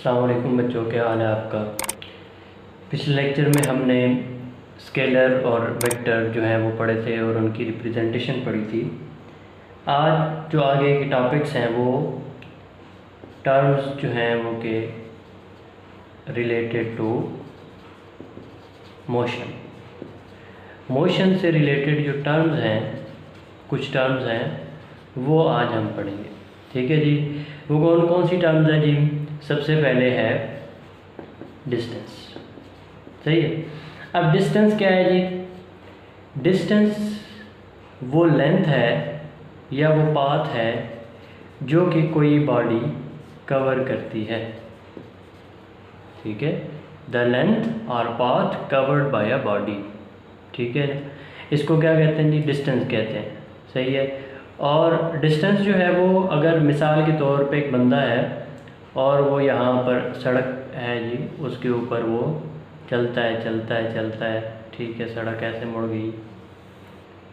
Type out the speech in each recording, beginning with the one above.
अस्सलाम वालेकुम बच्चों, क्या हाल है आपका। पिछले लेक्चर में हमने स्केलर और वेक्टर जो है वो पढ़े थे और उनकी रिप्रेजेंटेशन पढ़ी थी। आज जो आगे के टॉपिक्स हैं वो टर्म्स जो हैं वो के रिलेटेड टू मोशन से रिलेटेड जो टर्म्स हैं, कुछ टर्म्स हैं वो आज हम पढ़ेंगे। ठीक है जी। वो कौन कौन सी टर्म्स हैं जी? सबसे पहले है डिस्टेंस। सही है। अब डिस्टेंस क्या है जी? डिस्टेंस वो लेंथ है या वो पाथ है जो कि कोई बॉडी कवर करती है। ठीक है, द लेंथ और path covered by a body. ठीक है, इसको क्या कहते हैं जी? डिस्टेंस कहते हैं। सही है। और डिस्टेंस जो है वो, अगर मिसाल के तौर पे एक बंदा है और वो यहाँ पर सड़क है जी, उसके ऊपर वो चलता है। ठीक है, सड़क ऐसे मुड़ गई,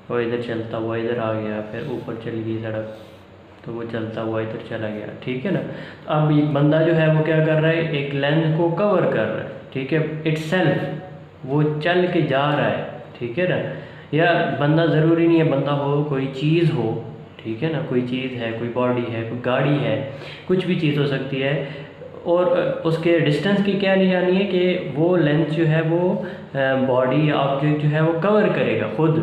वो इधर चलता हुआ इधर आ गया, फिर ऊपर चली गई सड़क तो वो चलता हुआ इधर चला गया। ठीक है ना। तो अब एक बंदा जो है वो क्या कर रहा है? एक लेंथ को कवर कर रहा है। ठीक है, इटसेल्फ वो चल के जा रहा है। ठीक है ना। या बंदा ज़रूरी नहीं है बंदा हो, कोई चीज़ हो। ठीक है ना, कोई चीज़ है, कोई बॉडी है, कोई गाड़ी है, कुछ भी चीज़ हो सकती है। और उसके डिस्टेंस की क्या निशानी है कि वो लेंथ जो है वो बॉडी या ऑब्जेक्ट जो है वो कवर करेगा खुद।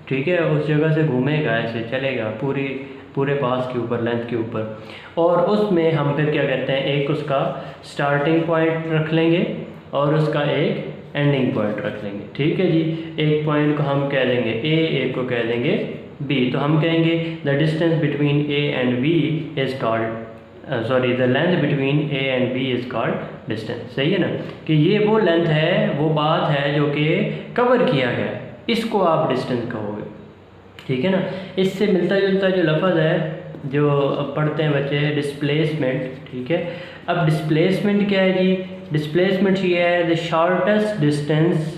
ठीक है, उस जगह से घूमेगा, ऐसे चलेगा पूरे पास के ऊपर, लेंथ के ऊपर। और उसमें हम फिर क्या कहते हैं, एक उसका स्टार्टिंग पॉइंट रख लेंगे और उसका एक एंडिंग पॉइंट रख लेंगे। ठीक है जी। एक पॉइंट को हम कह देंगे ए, एक को कह देंगे बी। तो हम कहेंगे the distance between A and B is called the length between A and B is called distance. सही है ना, कि ये वो लेंथ है, वो बात है जो कि कवर किया गया है, इसको आप डिस्टेंस कहोगे। ठीक है ना। इससे मिलता जुलता जो लफ्ज़ है जो पढ़ते हैं बच्चे, डिस्प्लेसमेंट। ठीक है। अब डिस्प्लेसमेंट क्या है जी? डिस्प्लेसमेंट ये है the shortest distance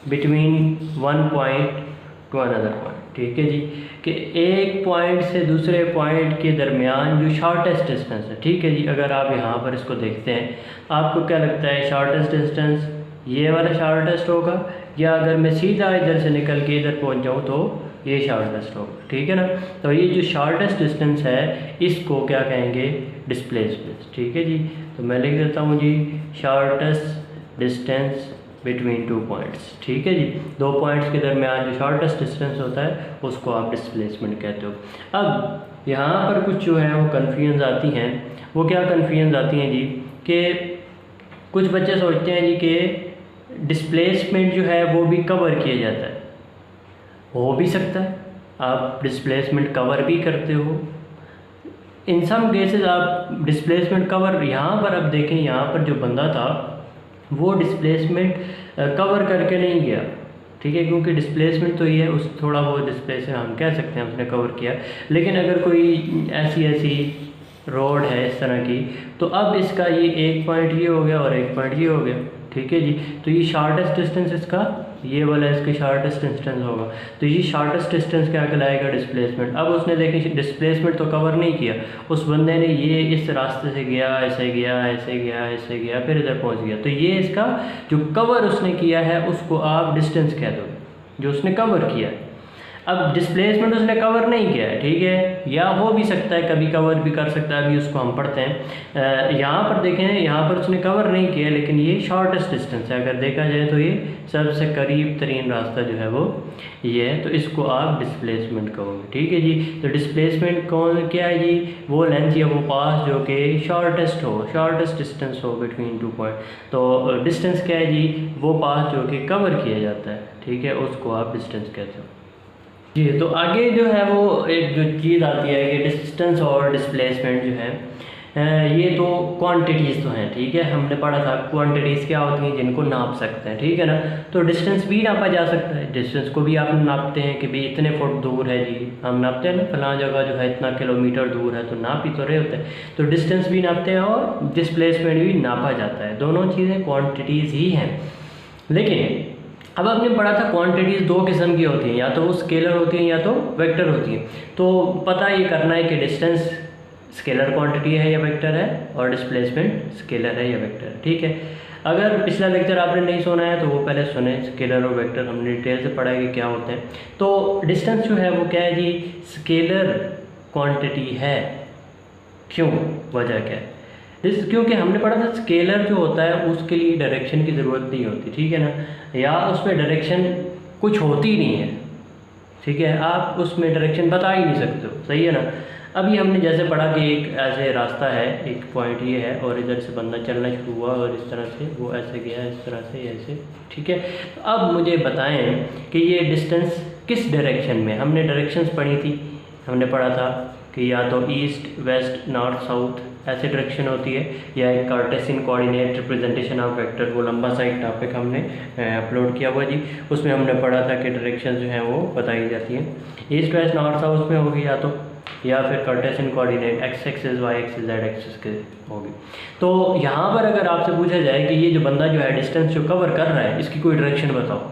between one point two another point. ठीक है जी, कि एक पॉइंट से दूसरे पॉइंट के दरमियान जो शॉर्टेस्ट डिस्टेंस है। ठीक है जी। अगर आप यहाँ पर इसको देखते हैं, आपको क्या लगता है शॉर्टेस्ट डिस्टेंस ये वाला शॉर्टेस्ट होगा, या अगर मैं सीधा इधर से निकल के इधर पहुँच जाऊँ तो ये शॉर्टेस्ट होगा। ठीक है ना। तो ये जो शॉर्टेस्ट डिस्टेंस है इसको क्या कहेंगे? डिस्प्लेसमेंट। ठीक है जी। तो मैं लिख देता हूँ ji, shortest distance between two points. ठीक है जी, दो पॉइंट्स के दरमियान जो शॉर्टेस्ट डिस्टेंस होता है उसको आप डिस्प्लेसमेंट कहते हो। अब यहाँ पर कुछ जो है वो कन्फ्यूजन आती हैं। वो क्या कन्फ्यूजन आती हैं जी? कि कुछ बच्चे सोचते हैं जी कि डिस्प्लेसमेंट जो है वो भी कवर किया जाता है। हो भी सकता है, आप डिस्प्लेसमेंट कवर भी करते हो। इन सम केसेस आप डिस्प्लेसमेंट कवर, यहाँ पर अब देखें, यहाँ पर जो बंदा था वो डिस्प्लेसमेंट कवर करके नहीं गया। ठीक है, क्योंकि डिस्प्लेसमेंट तो ये उस थोड़ा बहुत डिस्प्लेसमेंट हम कह सकते हैं उसने कवर किया। लेकिन अगर कोई ऐसी रोड है इस तरह की, तो अब इसका ये एक पॉइंट ये हो गया और एक पॉइंट ये हो गया। ठीक है जी। तो ये शॉर्टेस्ट डिस्टेंस इसका ये वाला इसका शॉर्टेस्ट डिस्टेंस होगा। तो ये शॉर्टेस्ट डिस्टेंस क्या कहलाएगा? डिस्प्लेसमेंट। अब उसने देखें डिस्प्लेसमेंट तो कवर नहीं किया, उस बंदे ने ये इस रास्ते से गया, ऐसे गया, फिर इधर पहुंच गया। तो ये इसका जो कवर उसने किया है उसको आप डिस्टेंस कह दो, जो उसने कवर किया है। अब डिस्प्लेसमेंट उसने कवर नहीं किया है। ठीक है, या हो भी सकता है कभी कवर भी कर सकता है, अभी उसको हम पढ़ते हैं। यहाँ पर देखें, यहाँ पर उसने कवर नहीं किया, लेकिन ये शॉर्टेस्ट डिस्टेंस है। अगर देखा जाए तो ये सबसे करीब तरीन रास्ता जो है वो ये है, तो इसको आप डिस्प्लेसमेंट कहोगे। ठीक है जी। तो डिस्प्लेसमेंट कौन क्या है जी? वो लेंथ या वो पास जो कि शॉर्टेस्ट डिस्टेंस हो बिटवीन टू पॉइंट। तो डिस्टेंस क्या है जी? वो पास जो कि कवर किया जाता है। ठीक है, उसको आप डिस्टेंस कहते हो जी। तो आगे जो है वो एक जो चीज़ आती है कि डिस्टेंस और डिस्प्लेसमेंट जो है ये तो क्वांटिटीज़ तो हैं। ठीक है, हमने पढ़ा था क्वांटिटीज़ क्या होती हैं जिनको नाप सकते हैं। ठीक है ना। तो डिस्टेंस भी नापा जा सकता है, डिस्टेंस को भी आप नापते हैं कि भाई इतने फुट दूर है जी, हम नापते हैं ना, फलां जगह जो है इतना किलोमीटर दूर है, तो नाप ही तो रहे होते हैं। तो डिस्टेंस भी नापते हैं और डिस्प्लेसमेंट भी नापा जाता है। दोनों चीज़ें क्वान्टिटीज़ ही हैं। लेकिन अब आपने पढ़ा था क्वांटिटीज़ दो किस्म की होती हैं, या तो वो स्केलर होती हैं या तो वेक्टर होती हैं। तो पता ये करना है कि डिस्टेंस स्केलर क्वांटिटी है या वेक्टर है, और डिस्प्लेसमेंट स्केलर है या वेक्टर है। ठीक है, अगर पिछला लेक्चर आपने नहीं सुना है तो वो पहले सुने, स्केलर और वेक्टर हमने डिटेल से पढ़ा है कि क्या होते हैं। तो डिस्टेंस जो है वो क्या है जी, स्केलर क्वांटिटी है। क्यों, वजह क्या है? क्योंकि हमने पढ़ा था स्केलर जो होता है उसके लिए डायरेक्शन की ज़रूरत नहीं होती, ठीक है ना, या उसमें डायरेक्शन कुछ होती नहीं है, ठीक है, आप उसमें डायरेक्शन बता ही नहीं सकते हो, सही है ना। अभी हमने जैसे पढ़ा कि एक ऐसे रास्ता है, एक पॉइंट ये है और इधर से बंदा चलना शुरू हुआ और इस तरह से वो ऐसे गया, इस तरह से ऐसे, ठीक है। तो अब मुझे बताएं कि ये डिस्टेंस किस डायरेक्शन में, हमने डायरेक्शंस पढ़ी थी, हमने पढ़ा था कि या तो ईस्ट वेस्ट नॉर्थ साउथ ऐसे डायरेक्शन होती है, या एक Cartesian coordinate representation of vector, वो लंबा सा एक टॉपिक हमने अपलोड किया हुआ जी, उसमें हमने पढ़ा था कि डायरेक्शन जो हैं वो बताई जाती हैं, ईस्ट वेस्ट नॉर्थ साउथ में होगी या तो, या फिर Cartesian coordinate X axis Y axis Z axis के होगी। तो यहाँ पर अगर आपसे पूछा जाए कि ये जो बंदा जो है डिस्टेंस जो कवर कर रहा है इसकी कोई डायरेक्शन बताओ,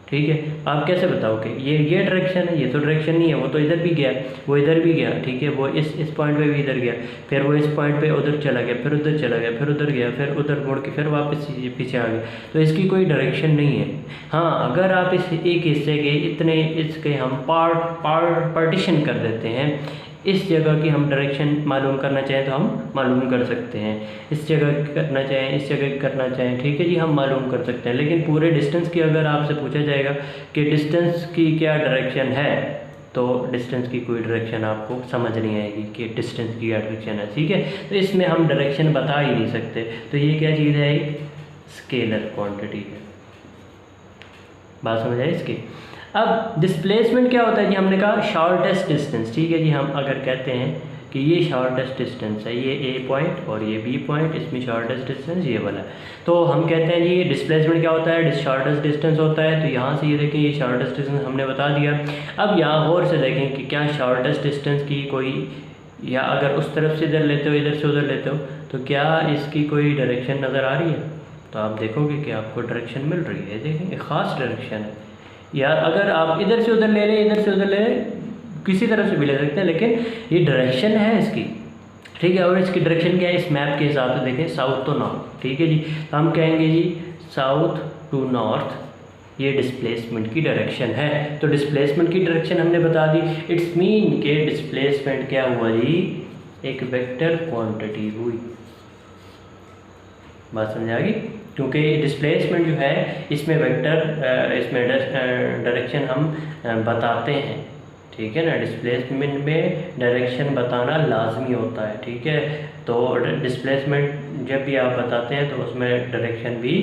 ठीक है, आप कैसे बताओगे? ये डायरेक्शन है, ये तो डायरेक्शन नहीं है, वो तो इधर भी गया, वो इधर भी गया, ठीक है, वो इस पॉइंट पे भी इधर गया, फिर वो इस पॉइंट पे उधर चला गया, फिर उधर चला गया, फिर उधर गया, फिर उधर मुड़ के फिर वापस पीछे आ गया, तो इसकी कोई डायरेक्शन नहीं है। हाँ, अगर आप इस एक हिस्से के इतने इसके हम पार्टीशन कर देते हैं, इस जगह की हम डायरेक्शन मालूम करना चाहें तो हम मालूम कर सकते हैं, इस जगह करना चाहें, इस जगह करना चाहें, ठीक है जी, हम मालूम कर सकते हैं। लेकिन पूरे डिस्टेंस की अगर आपसे पूछा जाएगा कि डिस्टेंस की क्या डायरेक्शन है, तो डिस्टेंस की कोई डायरेक्शन आपको समझ नहीं आएगी कि डिस्टेंस की क्या डायरेक्शन है, ठीक है। तो इसमें हम डायरेक्शन बता ही नहीं सकते। तो ये क्या चीज़ है, एक स्केलर क्वांटिटी है। बात समझ आई इसकी। अब डिस्प्लेसमेंट क्या होता है जी, हमने कहा शॉर्टेस्ट डिस्टेंस, ठीक है जी। हम अगर कहते हैं कि ये शॉर्टेस्ट डिस्टेंस है, ये ए पॉइंट और ये बी पॉइंट, इसमें शॉर्टेस्ट डिस्टेंस ये वाला है, तो हम कहते हैं जी डिस्प्लेसमेंट क्या होता है, शॉर्टेस्ट डिस्टेंस होता है। तो यहाँ से ये देखें, ये शॉर्टेस्ट डिस्टेंस हमने बता दिया। अब यहाँ गौर से देखें कि क्या शॉर्टेस्ट डिस्टेंस की कोई, या अगर उस तरफ से इधर लेते हो, इधर से उधर लेते हो, तो क्या इसकी कोई डायरेक्शन नज़र आ रही है? तो आप देखोगे कि आपको डायरेक्शन मिल रही है, देखें एक ख़ास डायरेक्शन है। या अगर आप इधर से उधर ले लें, इधर से उधर ले लें, किसी तरफ से भी ले सकते हैं, लेकिन ये डायरेक्शन है इसकी, ठीक है। और इसकी डायरेक्शन क्या है, इस मैप के हिसाब से देखें, साउथ टू नॉर्थ, ठीक है जी। तो हम कहेंगे जी साउथ टू नॉर्थ, ये डिस्प्लेसमेंट की डायरेक्शन है। तो डिस्प्लेसमेंट की डायरेक्शन हमने बता दी। इट्स मीन के डिस्प्लेसमेंट क्या हुआ जी, एक वेक्टर क्वांटिटी हुई। बात समझ आ गई? क्योंकि डिस्प्लेसमेंट जो है इसमें वेक्टर, इसमें डायरेक्शन हम बताते हैं, ठीक है ना। डिस्प्लेसमेंट में डायरेक्शन बताना लाजमी होता है, ठीक है। तो डिस्प्लेसमेंट जब भी आप बताते हैं तो उसमें डायरेक्शन भी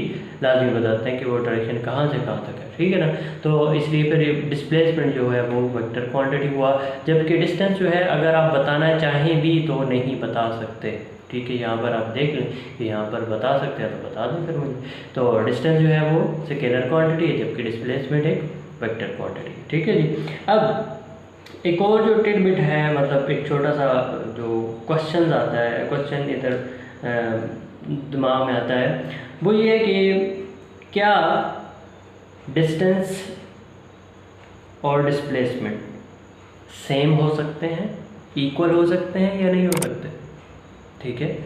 लाजमी बताते हैं कि वो डायरेक्शन कहाँ से कहाँ तक है, ठीक है ना। तो इसलिए फिर डिस्प्लेसमेंट जो है वो वेक्टर क्वांटिटी हुआ। जबकि डिस्टेंस जो है अगर आप बताना चाहें भी तो नहीं बता सकते, ठीक है। यहाँ पर आप देख लें कि यहाँ पर बता सकते हैं तो बता दें फिर मुझे। तो डिस्टेंस जो है वो स्केलर क्वांटिटी है, जबकि डिस्प्लेसमेंट एक वेक्टर क्वांटिटी, ठीक है जी। अब एक और जो टिडबिट है, मतलब एक छोटा सा जो क्वेश्चन आता है, क्वेश्चन इधर दिमाग में आता है, वो ये है कि क्या डिस्टेंस और डिस्प्लेसमेंट सेम हो सकते हैं, इक्वल हो सकते हैं या नहीं हो सकते, ठीक है।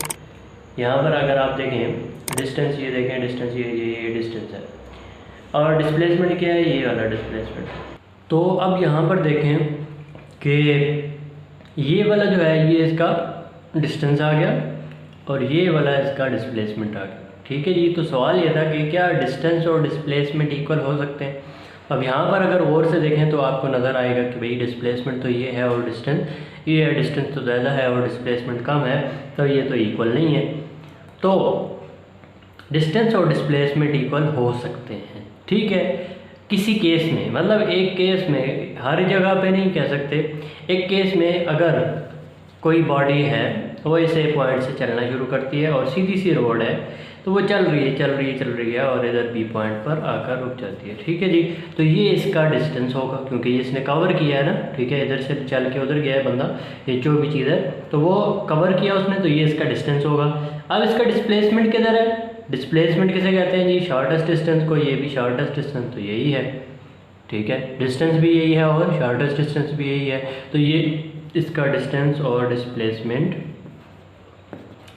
यहाँ पर अगर आप देखें डिस्टेंस, ये देखें डिस्टेंस, ये डिस्टेंस है, और डिस्प्लेसमेंट क्या है, ये वाला डिस्प्लेसमेंट। तो अब यहाँ पर देखें कि ये वाला जो है ये इसका डिस्टेंस आ गया और ये वाला इसका डिस्प्लेसमेंट आ गया, ठीक है जी। तो सवाल ये था कि क्या डिस्टेंस और डिस्प्लेसमेंट इक्वल हो सकते हैं। अब यहाँ पर अगर गौर से देखें तो आपको नज़र आएगा कि भाई डिस्प्लेसमेंट तो ये है और डिस्टेंस ये है, डिस्टेंस तो ज़्यादा है और डिस्प्लेसमेंट कम है, तो ये तो इक्वल नहीं है। तो डिस्टेंस और डिस्प्लेसमेंट इक्वल हो सकते हैं, ठीक है, किसी केस में, मतलब एक केस में, हर जगह पे नहीं कह सकते। एक केस में अगर कोई बॉडी है वो इसे पॉइंट से चलना शुरू करती है और सीधी सी रोड है, तो वो चल रही है और इधर बी पॉइंट पर आकर रुक जाती है, ठीक है जी। तो ये इसका डिस्टेंस होगा क्योंकि ये इसने कवर किया है ना, ठीक है, इधर से चल के उधर गया है बंदा, ये जो भी चीज़ है तो वो कवर किया उसने, तो ये इसका डिस्टेंस होगा। अब इसका डिस्प्लेसमेंट किधर है, डिस्प्लेसमेंट किसे कहते हैं जी, शॉर्टेस्ट डिस्टेंस को, ये भी शॉर्टेस्ट डिस्टेंस तो यही है, ठीक है, डिस्टेंस भी यही है और शॉर्टेस्ट डिस्टेंस भी यही है। तो ये इसका डिस्टेंस और डिस्प्लेसमेंट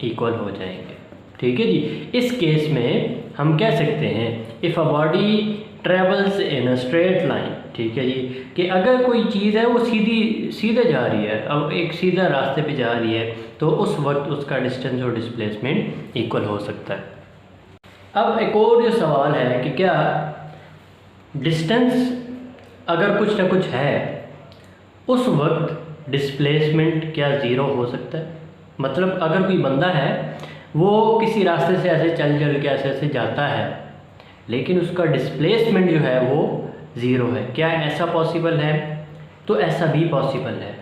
इक्वल हो जाएंगे। ठीक है जी। इस केस में हम कह सकते हैं if a body travels in a straight line, ठीक है जी, कि अगर कोई चीज़ है वो सीधे जा रही है, अब एक सीधा रास्ते पे जा रही है, तो उस वक्त उसका डिस्टेंस और डिस्प्लेसमेंट इक्वल हो सकता है। अब एक और जो सवाल है कि क्या डिस्टेंस अगर कुछ ना कुछ है उस वक्त डिस्प्लेसमेंट क्या ज़ीरो हो सकता है? मतलब अगर कोई बंदा है वो किसी रास्ते से ऐसे चल के ऐसे जाता है, लेकिन उसका डिस्प्लेसमेंट जो है वो ज़ीरो है, क्या ऐसा पॉसिबल है? तो ऐसा भी पॉसिबल है।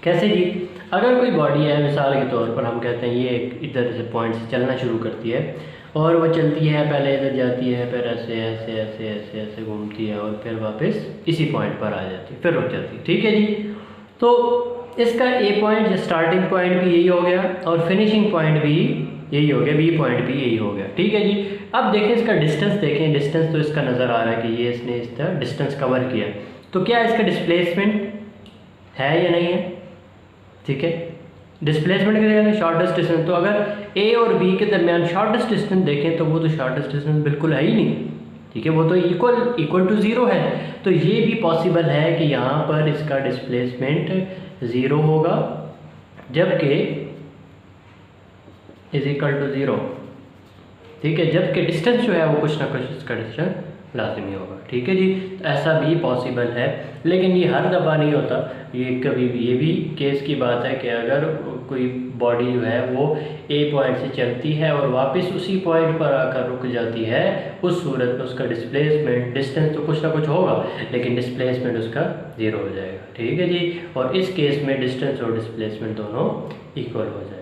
कैसे जी? अगर कोई बॉडी है, मिसाल के तौर पर हम कहते हैं ये इधर से पॉइंट से चलना शुरू करती है और वो चलती है, पहले इधर जाती है, फिर ऐसे ऐसे ऐसे ऐसे ऐसे घूमती है और फिर वापस इसी पॉइंट पर आ जाती है, फिर रुक जाती है। ठीक है जी। तो इसका ए पॉइंट स्टार्टिंग पॉइंट भी यही हो गया और फिनिशिंग पॉइंट भी यही हो गया, बी पॉइंट भी यही हो गया। ठीक है जी। अब देखें इसका डिस्टेंस, देखें डिस्टेंस तो इसका नज़र आ रहा है कि ये इसने इसका डिस्टेंस कवर किया, तो क्या इसका डिस्प्लेसमेंट है या नहीं है? ठीक है, डिस्प्लेसमेंट के शॉर्टेस्ट डिस्टेंस, तो अगर ए और बी के दरमियान शॉर्टेस्ट डिस्टेंस देखें तो वो तो शॉर्टेस्ट डिस्टेंस बिल्कुल है ही नहीं। ठीक है, वो तो इक्वल टू ज़ीरो है। तो ये भी पॉसिबल है कि यहाँ पर इसका डिस्प्लेसमेंट ज़ीरो होगा जबकि इज इक्वल टू ज़ीरो। ठीक है, जबकि डिस्टेंस जो है वो कुछ ना कुछ इसका डिस्टेंस लाजमी होगा। ठीक है जी, तो ऐसा भी पॉसिबल है, लेकिन ये हर दफ़ा नहीं होता। ये कभी भी, ये भी केस की बात है कि अगर कोई बॉडी जो है वो ए पॉइंट से चलती है और वापस उसी पॉइंट पर आकर रुक जाती है, उस सूरत में उसका डिस्प्लेसमेंट, डिस्टेंस तो कुछ ना कुछ होगा लेकिन डिस्प्लेसमेंट उसका ज़ीरो हो जाएगा। ठीक है जी, और इस केस में डिस्टेंस और डिस्प्लेसमेंट दोनों इक्वल हो जाएगा।